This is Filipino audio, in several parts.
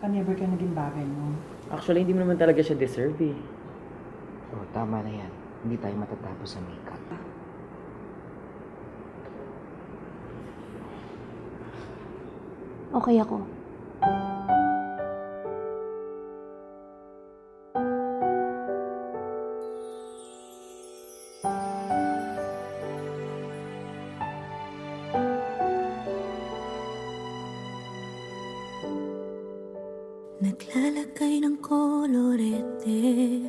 never ka naging bagay mo. Actually, hindi mo naman talaga siya deserve eh. Oh, tama na yan. Hindi tayo matatapos sa makeup. Okay ako. Naglalagay ng kolorete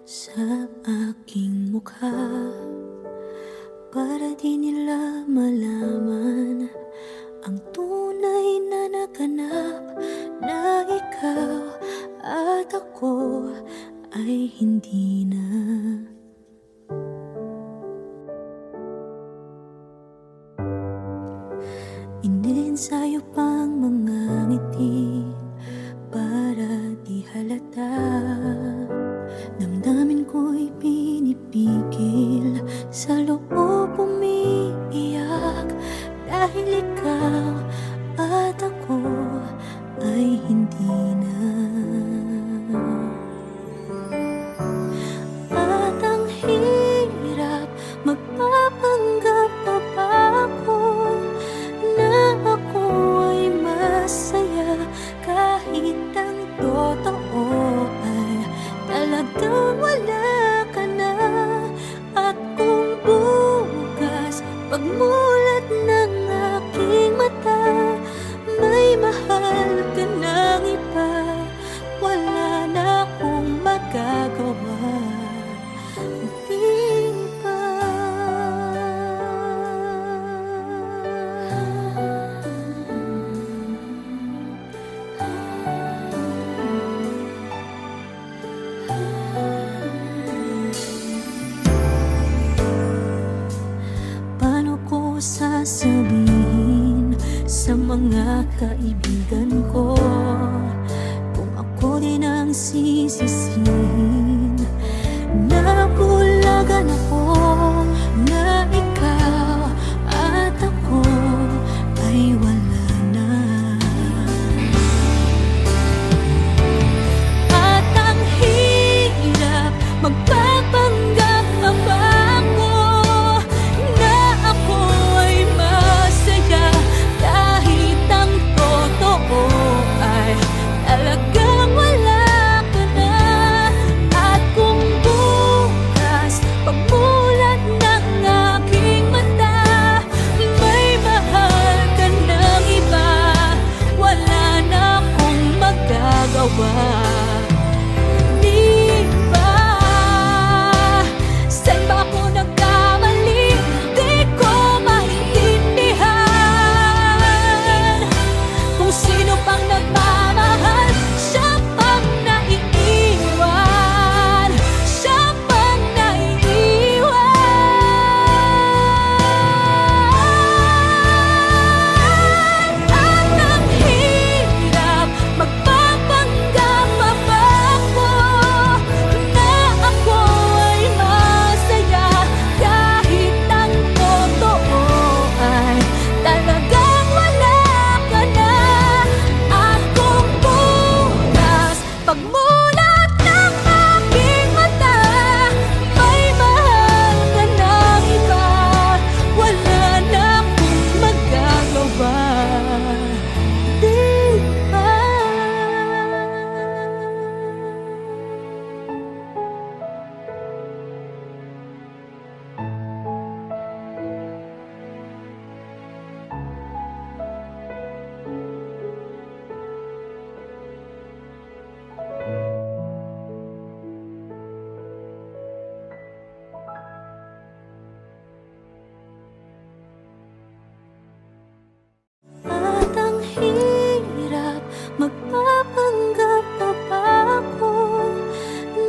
sa aking mukha para di nila malaman ang tunay na naganap, na ikaw at ako ay hindi na. Iniensayo pang mga ngiti para di halata. Damdamin ko'y pinipigil, sa loob umiiyak, dahil ikaw at ako ay hindi na. At ang hirap, magpapanggap pa ba ako na ako ay masaya, kahit ang totoo ay talagang wala ka na. At kung bukas pagmulat ng aking mata, may mahal ka ng iba, wala na akong magagawa. Di ba? Paano ko sasabihin sa mga kaibigan ko kung ako din ang sisisihin? Nabulagan ako na ikaw at ako ay wala na. At ang hirap, magpapanggap pa ba ako na ako ay masaya, kahit ang totoo ay talagang wala ka na. At kung bukas pagmulat ng aking mata, may mahal ka ng iba, wala na akong magagawa. Di ba? Saan ba ako nagkamali? Di ko maintindihan. Kung sino pang nagmamahal, siya pang naiiwan, siya pang naiiwan. At ang hirap, magpapanggap pa ba ako na ako ay masaya, kahit ang totoo ay talagang wala ka na. At kung bukas pagmulat ng aking mata, may mahal ka ng iba, wala na akong magagawa. Di ba? At ang hirap, magpapanggap pa ba ako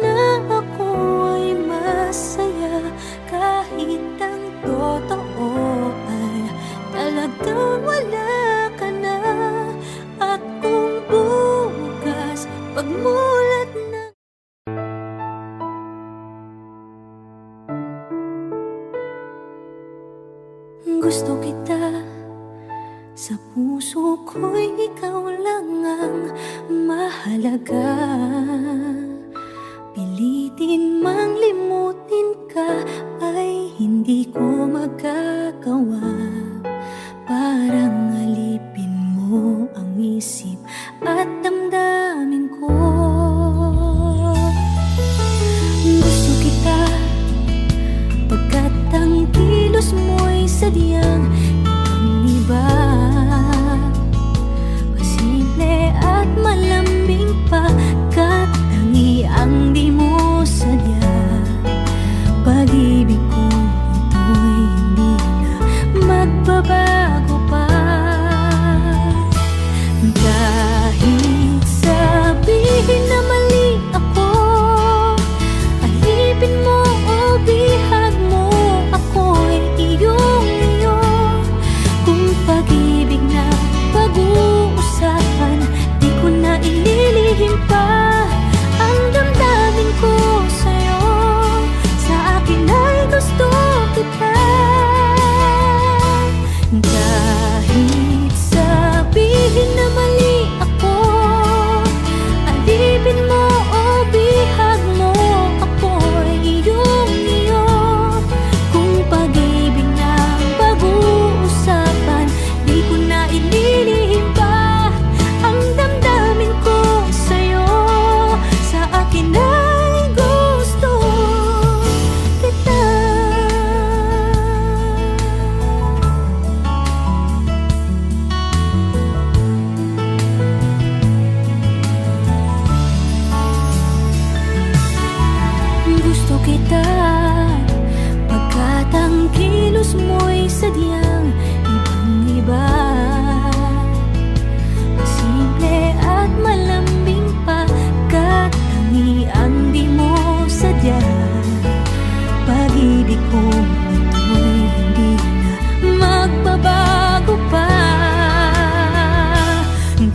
na ako ay masaya, kahit ang totoo ay talagang wala ka na. At kung bukas pagmulat ng gusto kita, sa puso ko'y ikaw lang ang mahalaga. Pilitin mang limutin ka ay hindi ko magagawa. Parang alipin mo ang isip at damdamin ko. Gusto kita pagkat ang kilos mo'y sadyang ibang-iba. Pasimple at malambing pagkat tangi ang di mo sadya. Pag-ibig kong ito'y hindi na magbabago pa. Kahit sabihin na mali ako, alipin mo o bihag mo, ako'y iyong-iyo. Kung pag-ibig na pag-uusapan, di ko na ililihim pa ang damdamin ko sa'yo. Sa akin ay gusto kita. Kahit sabihin na mali ako, alipin mo o bihag mo, ako'y iyong-iyo. Kung pag-ibig na pag-uusapan, di ko na ililihim pa ang damdamin ko sa'yo. Sa akin ay gusto kita. Gusto kita pagkat ang kilos mo'y sadyang ibang-iba. Simple at malambing pagkat tangi ang di mo sadya. Pag-ibig kong ito'y hindi na magbabago pa.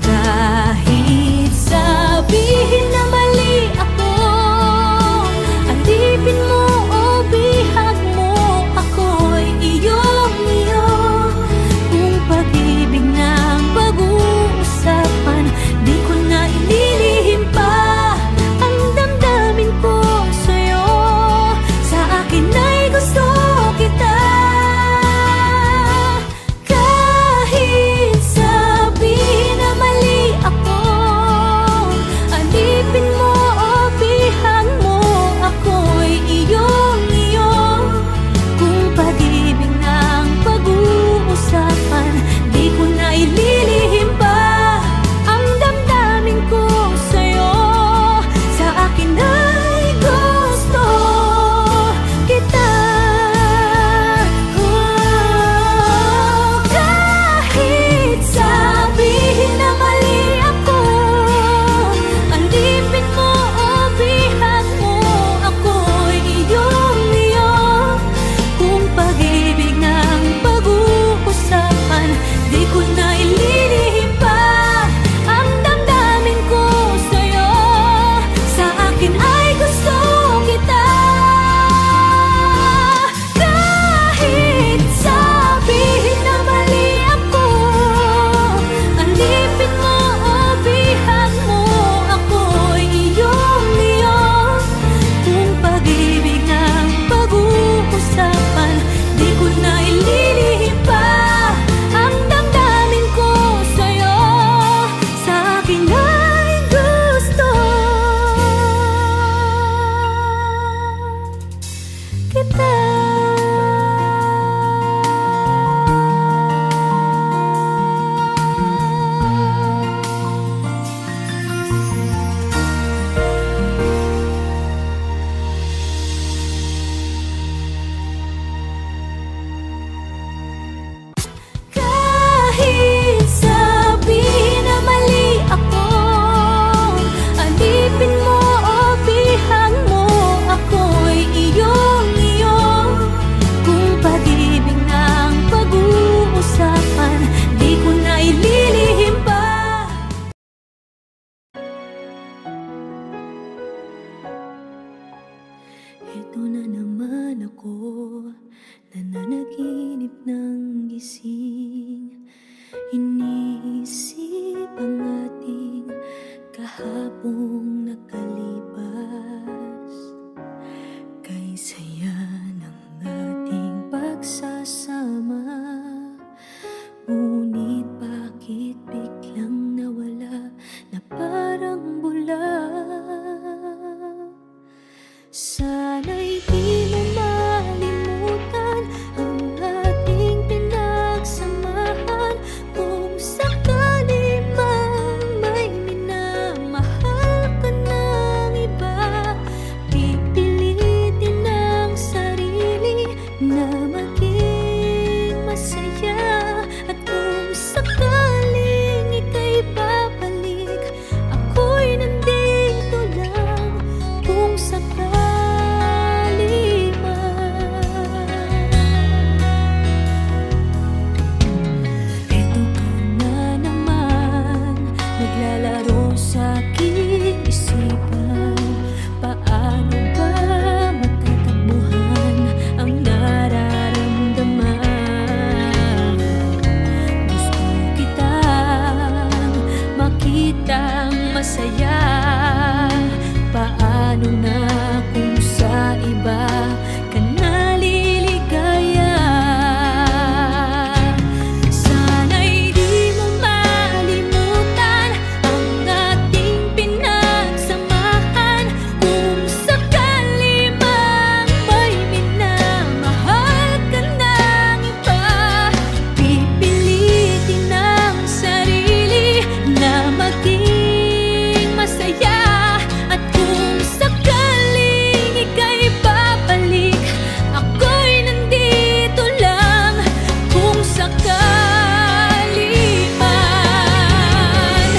Kahit sabihin na mali ako, alipin mo o bihag mo, ako'y iyong-iyo. kahapong nakalipas, kay saya ng ating pagsasama. Ngunit bakit biglang nawala na parang bula? Sana'y di mo malimutan ang ating pinagsamahan. Kung sakali mang may minamahal ka ng iba, pipilitin ang sarili na maging masaya. At kung sakaling ika'y babalik, ako'y nandito lang. Kung sakali man, eto ka na naman, naglalaro sa aking isipan. Paano ba matatakbuhan ang nararamdaman? Gusto kitang makitang masaya. Paano na kung sa iba ka naliligaya? Sana'y di mo malimutan ang ating pinagsamahan. Kung sakali mang may minamahal ka ng iba, pipilitin ang sarili na maging masaya. At kung sakaling ika'y babalik, ako'y nandito lang. Kung sakali man,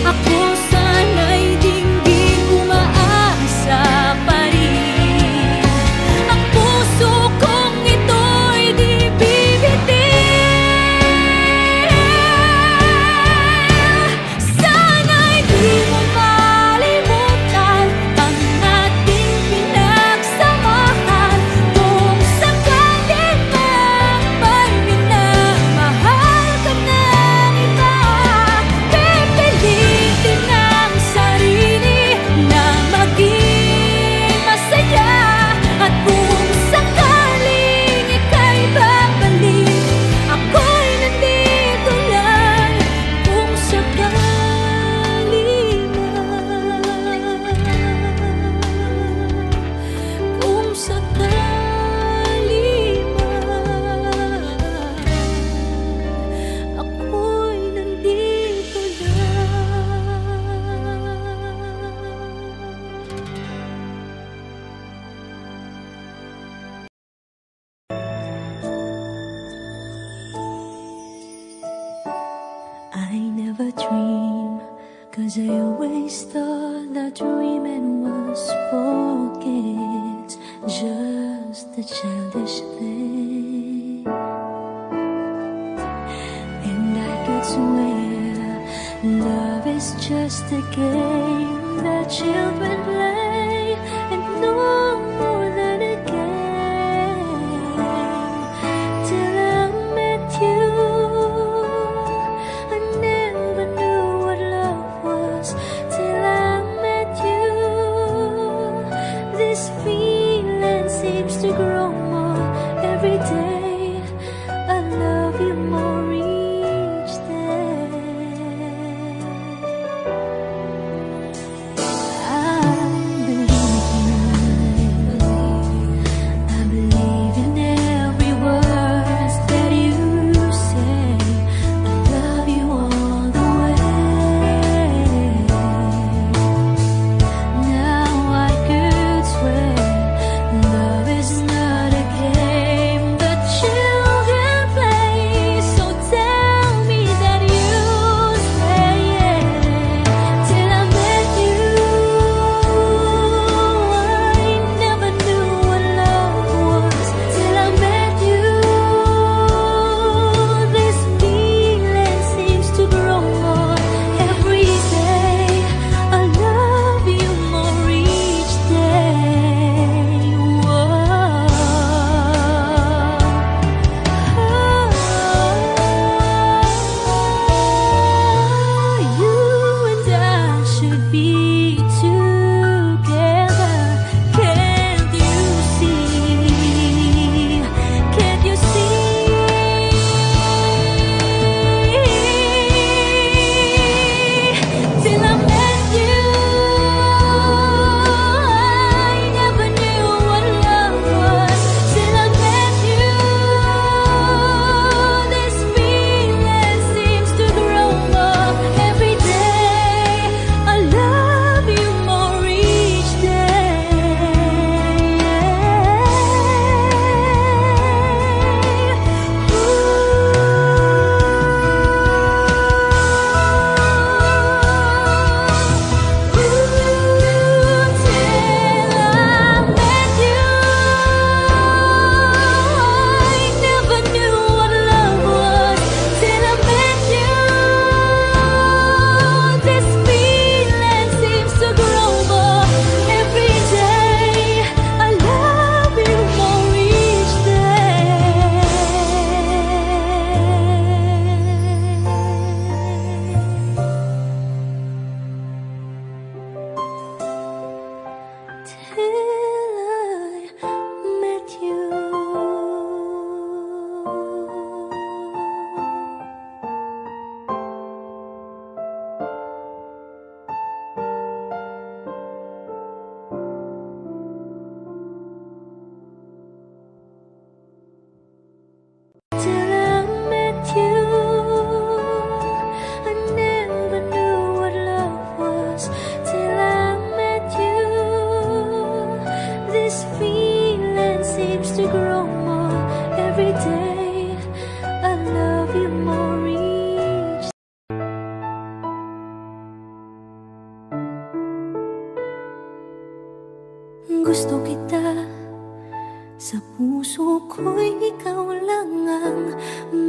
ako sana'y dinggin umaasa pa rin. Ang puso kong ito'y di bibitin. Sana'y di mo malimutan ang ating pinagsamahan. Kung sakali mang may minamahal ka ng iba, pipilitin ang sarili na maging masaya. At kung sakaling ika'y babalik, ako'y nandito lang. Kung sakali man, kung sakali man, ako'y nandito lang. I never dream, 'cause I always thought that dreaming was for kids, just a childish thing. And I could swear love is just a game that children play, and no more than a game. Till I met you, I never knew what love was. Till I met you, this feeling seems to grow more every day. I love you more each day. I've been looking gusto kita. Sa puso ko'y ikaw lang ang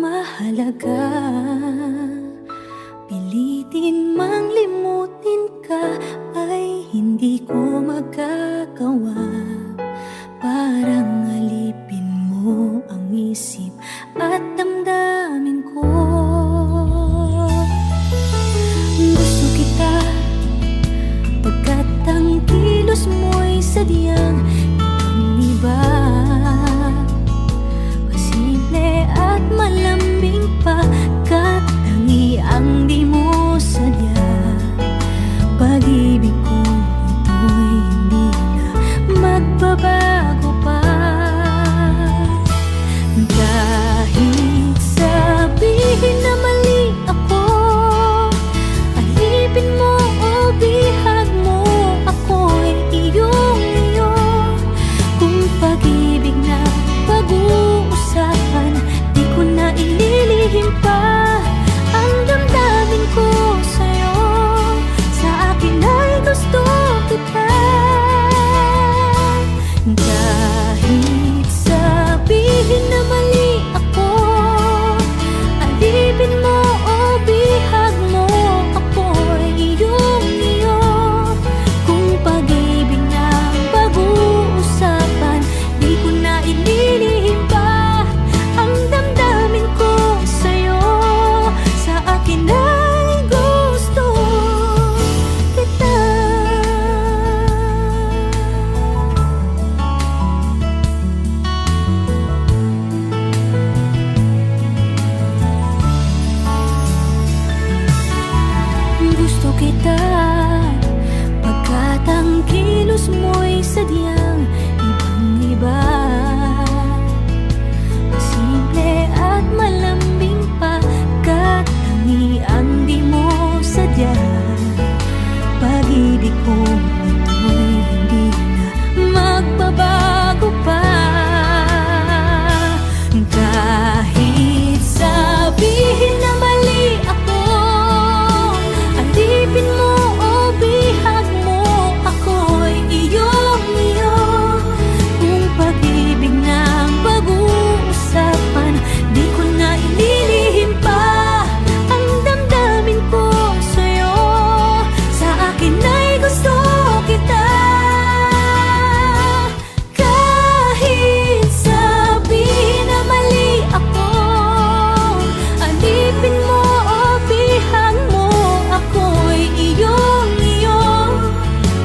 mahalaga. Pilitin mang limutin ka ay hindi ko magagawa. Parang alipin mo ang isip at damdamin ko. Gusto kita pagkat ang kilos mo'y sadyang ibang-iba. Pasimple at malambing pa, kat tangi ang di mo sadya. Pag-ibig ko ito'y hindi na magbabago pa. Kahit sabihin na mali ako, alipin mo o bihag mo, ako'y iyong-iyo. Kung pag-ibig na pag-uusapan, di ko na ililihim pa ang damdamin ko sa'yo. Sa akin ay gusto kita. Kahit sabihin na mali ako, alipin mo o bihag mo, ako'y iyong-iyo. Kung pag-ibig na pag-uusapan, di ko na ililihim pa ang damdamin ko sa'yo. Sa akin ay gusto kita. Gusto kita pagkat ang kilos mo'y sadyang ibang-iba. Simple at malambing pa, kat tangi ang di mo sadya. Pag-ibig ko ito'y hindi na magbabago pa. Kahit sabihin na mali ako, alipin mo o bihag mo, ako'y iyong-iyo. Kung pag-ibig na pag-uusapan, di ko na ililihim pa ang damdamin ko sa'yo. Sa akin ay gusto kita. Kahit sabihin na mali ako, alipin mo o bihag mo, ako'y iyong-iyo.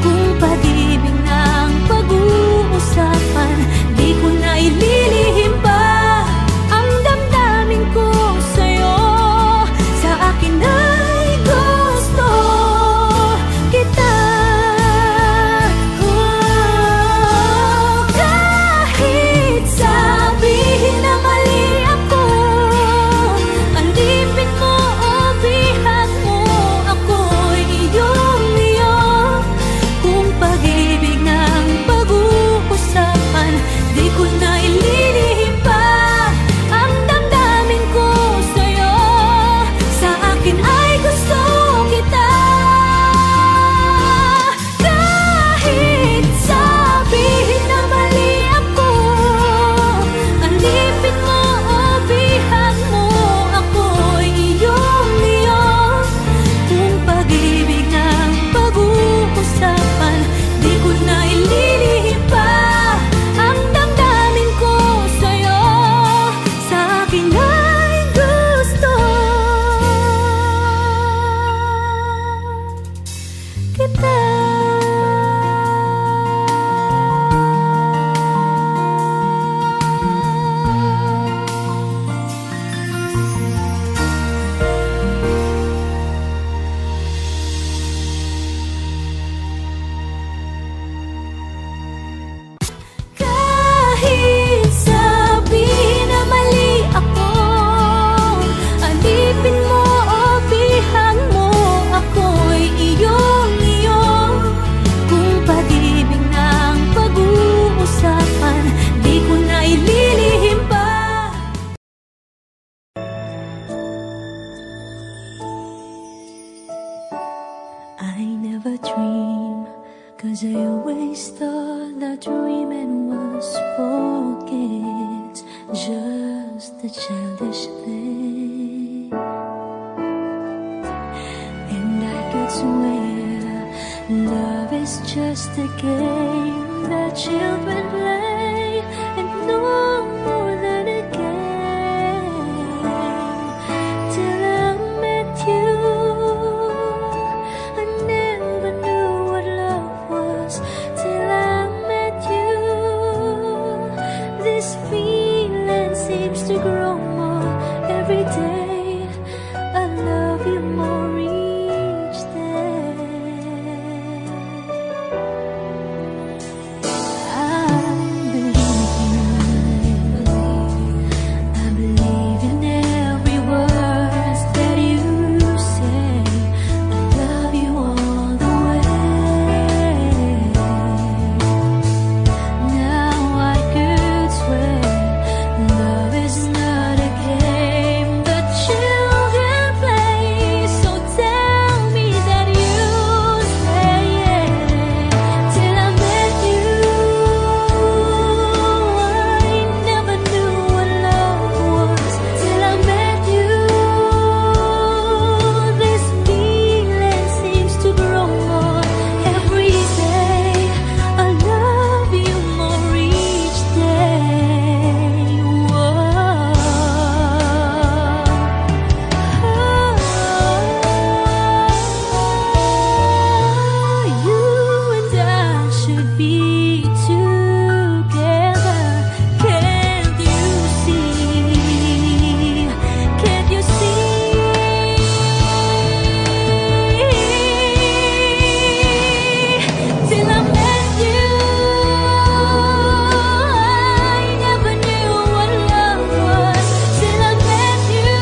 Kung pag-ibig ng pag-uusapan, di ko na ililihim pa ang damdamin ko sa'yo. Sa akin ay gusto kita. Kahit sabihin na mali ako, alipin mo o bihag mo, ako'y iyong-iyo. Kung pag-ibig ng pag-uusapan, di ko na ililihim pa ang damdamin ko sa'yo. Sa akin ay gusto kita. Kahit sabihin na mali ako, alipin mo o bihag mo, ako'y iyong-iyo. Kung pag-ibig ng pag-uusapan, di ko na ililihim pa ang damdamin ko sa'yo. Sa akin ay gusto kita. Kahit sabihin na mali ako, alipin mo o bihag mo, ako'y iyong-iyo. Kung pag-ibig ng pag-uusapan, di ko na ililihim pa. I never dream, 'cause I always thought the dream and was forget, just a childish thing. And I could swear love is just a game that children play, and no more than a game. Till I met you, I never knew what love was. Till I met you, this feeling seems to grow more every day. I love you more each day. I believe in every word that you say. I love you all the way. Now I could swear love is not a game that children play. So tell me that you stay. Till I met you, I never knew what love was. Till I met you, this feeling seems to grow more every day. I love you more each day. You and I should be together. Can't you see? Can't you see? Till I met you, I never knew what love was. Till I met you,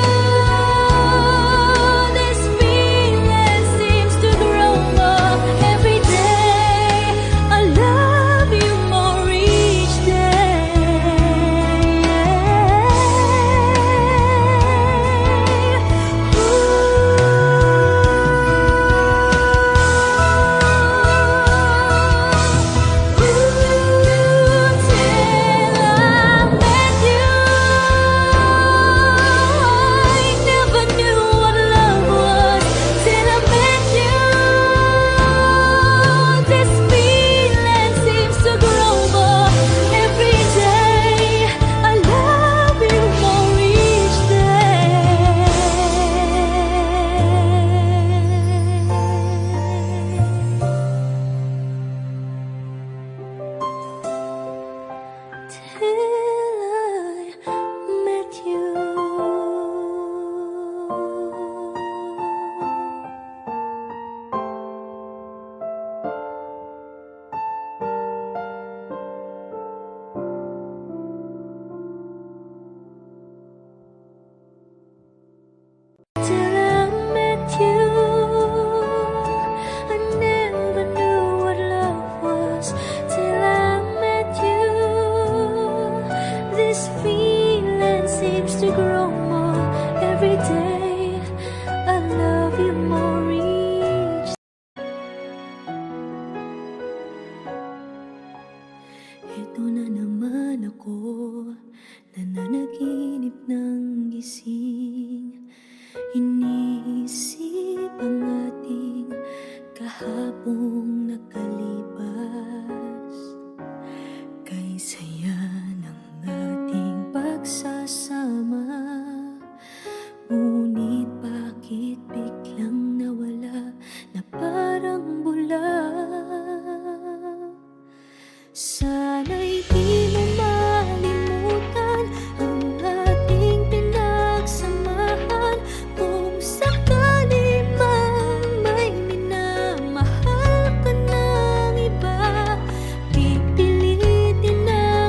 this feeling seems to grow more every day. I love you more each Till I met you, I never knew what love was. Till I met you, this feeling seems to grow more every day. I love you more each. Ito na naman ako, nananaginip ng gising. Iniisip ang ating kahapong nakalipas. Kay saya ng ating pagsasama, ngunit bakit biglang nawala na parang bula? Sana'y di mo malimutan ang ating pinagsamahan. Kung sakali mang may minamahal ka ng iba, pipilitin na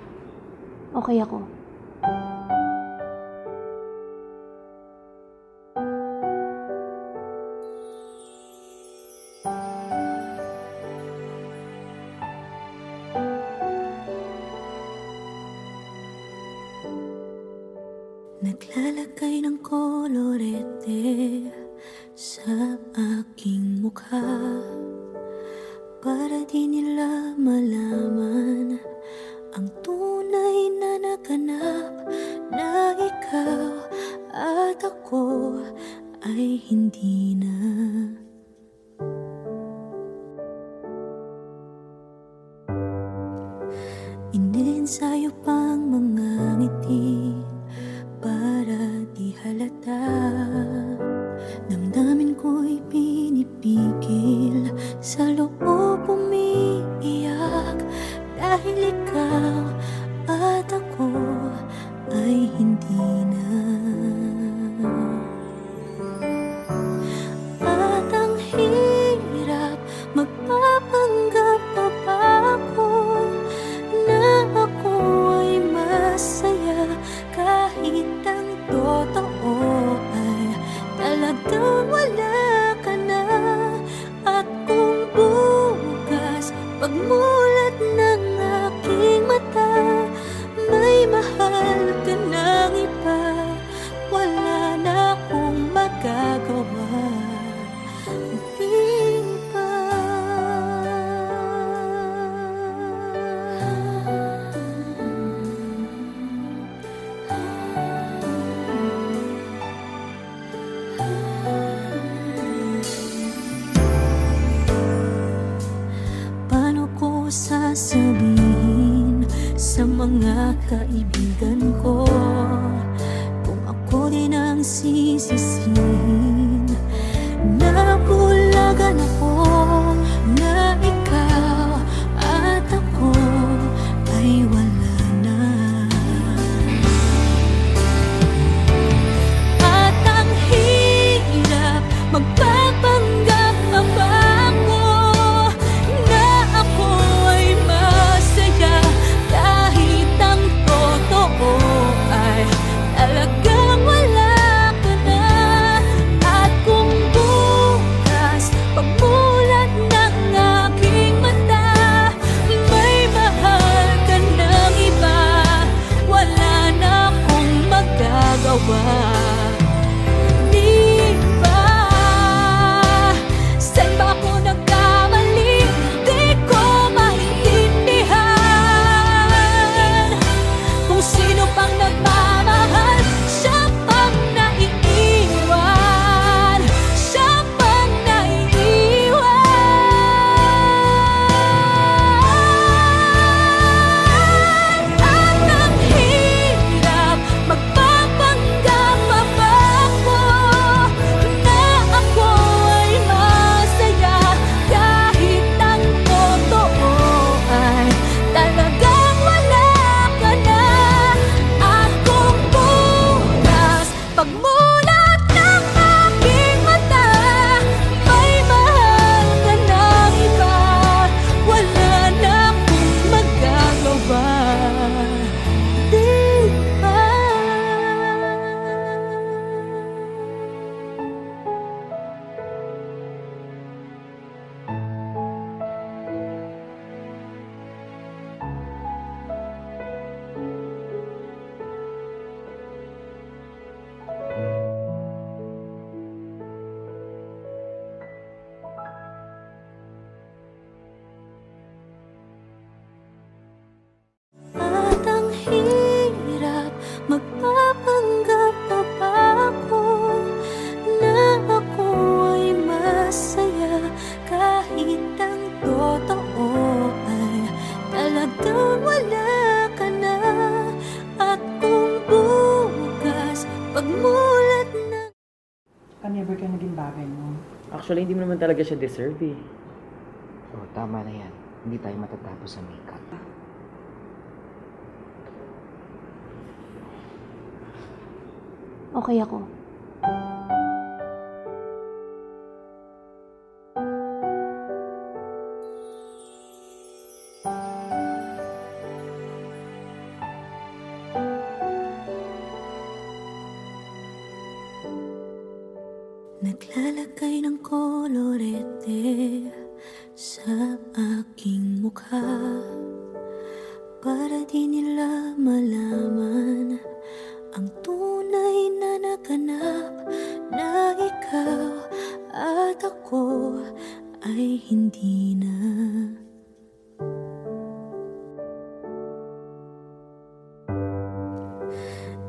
Okay ako. Naglalagay ng kolorete sa aking mukha para di nila malaman ang tunay na naganap, na ikaw at ako ay hindi na. Iniensayo pang mga ngiti para di halata. Damdamin ko'y pinipigil, sa loob umiiyak, dahil ikaw at ako ay hindi na. At ang hirap, magpapanggap pa ba ako na ako ay masaya, kahit ang totoo ay talagang wala ka na. At kung bukas pagmulat ng aking mata, may mahal ka ng iba, wala na akong magagawa. Di ba? Paano ko sasabihin sa mga kaibigan ko kung ako din ang sisisihin? Nabulagan ako na ikaw at ako ay wala na. At ang hirap, magpapanggap pa ba ako na ako ay masaya, kahit ang totoo ay talagang wala ka na. At kung bukas pagmulat ng aking mata, may mahal ka ng iba, wala na akong magagawa. Di ba? Saan ba ako nagkamali? Di ko maintindihan. Kung sino pang nagmamahal, siya pang naiiwan, siya pang naiiwan. At ang hirap, magpapanggap pa ba ako na ako ay masaya, kahit ang totoo ay talagang wala ka na. At kung bukas pagmulat ng aking mata, may mahal ka ng iba, wala na akong magagawa. Di ba? At ang hirap, magpapanggap pa ba ako na ako ay masaya, kahit ang totoo ay talagang wala ka na. At kung bukas pagmulat ng Never ka naging bagay mo. Actually, hindi mo naman talaga siya deserve eh. Oh, tama na yan. Hindi tayo matatapos sa makeup. Okay ako. Naglalagay ng kolorete sa aking mukha para di nila malaman ang tunay na naganap, na ikaw at ako ay hindi na.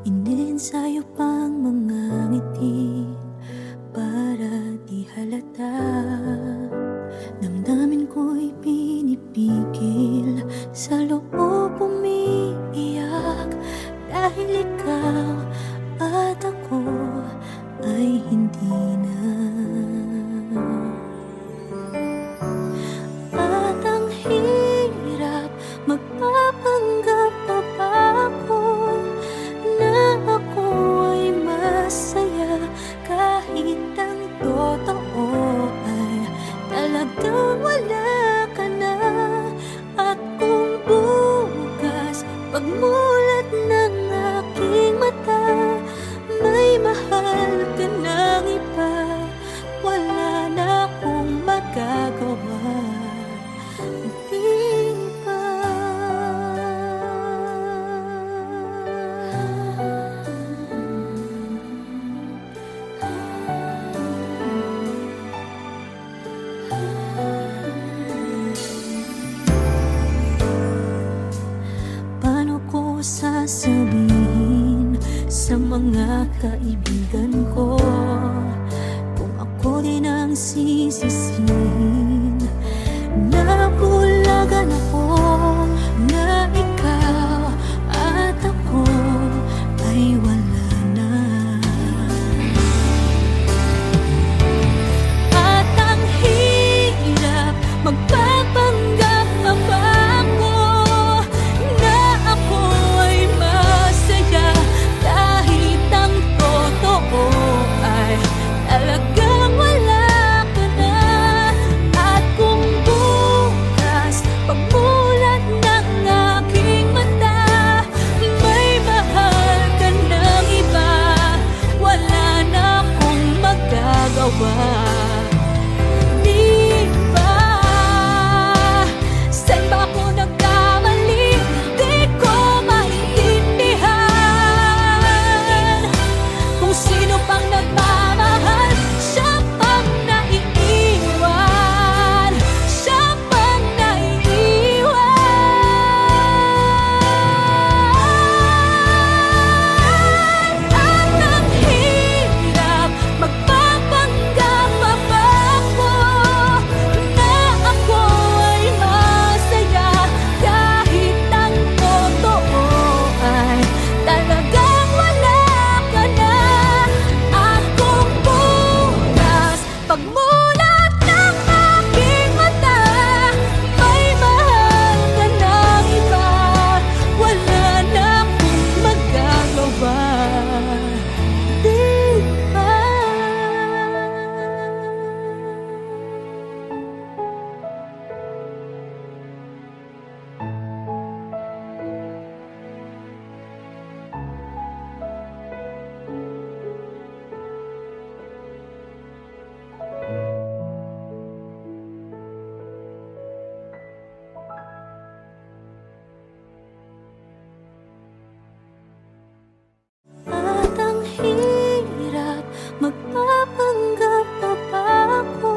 Iniensayo pang mga ngiti para di halata. Damdamin ko'y pinipigil, sa loob umiiyak, dahil ikaw at ako ay hindi na. At ang hirap, magpapanggap pa ba ako na ako ay masaya, kahit ang totoo ay talagang wala ka na. At kung bukas pagmulat ng aking mata, may mahal ka ng iba, wala na akong magagawa. Di ba? Paano ko sasabihin sa mga kaibigan ko kung ako din ang sisisihin? Nabulagan ako na ikaw at ako ay wala na. At ang hirap, magpapanggap pa ba ako na ako ay masaya, kahit ang totoo ay talagang wala ka na. At kung bukas pagmulat ng aking mata, may mahal ka ng iba, wala na akong magagawa. Di ba? Saan ba ako nagkamali? Di ko maintindihan. Kung sino pang nagmamahal, siya pang naiiwan, siya pang naiiwan. At ang hirap, magpapanggap pa ba ako na ako ay masaya, kahit ang totoo ay talagang wala ka na. At kung bukas pagmulat ng aking mata, may mahal ka ng iba, wala na akong magagawa. Di ba? At ang hirap, magpapanggap pa ba ako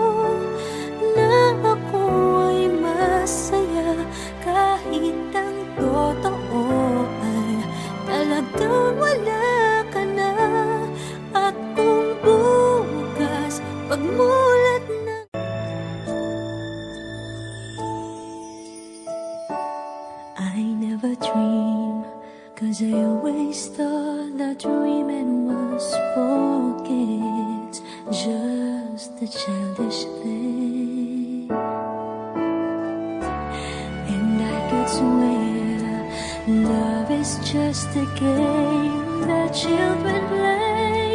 na ako ay masaya, kahit ang totoo ay talagang wala ka na. At kung bukas pagmulat ng I never dream, 'cause I always thought that dreaming was for kids, just a childish thing. And I could swear love is just a game that children play,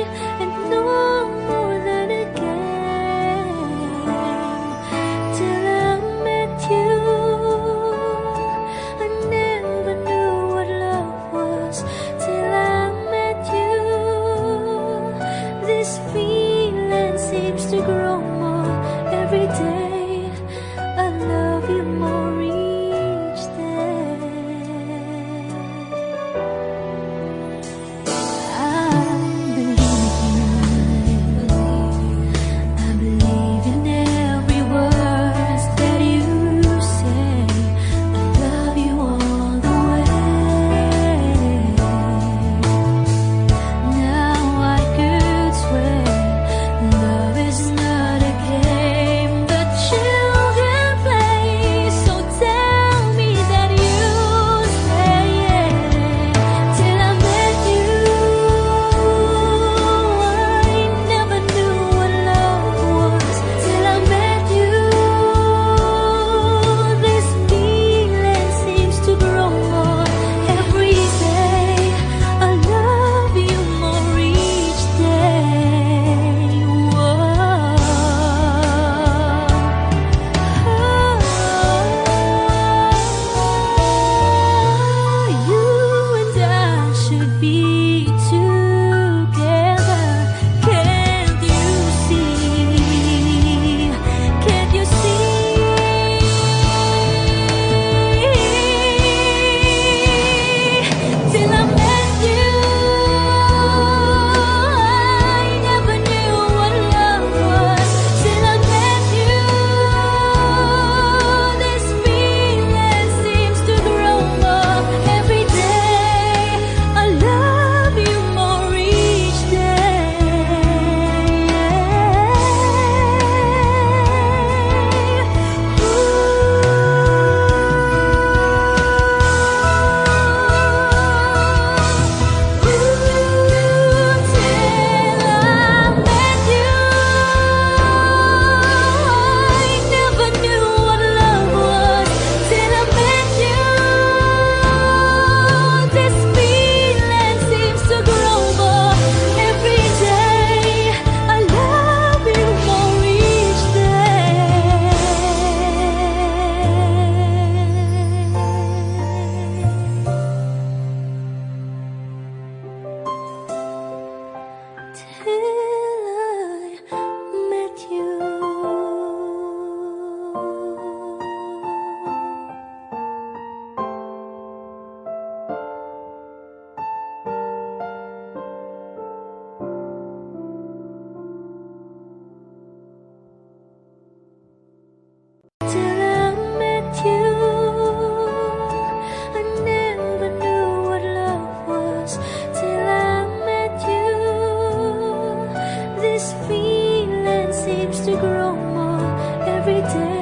This feeling seems to grow more every day.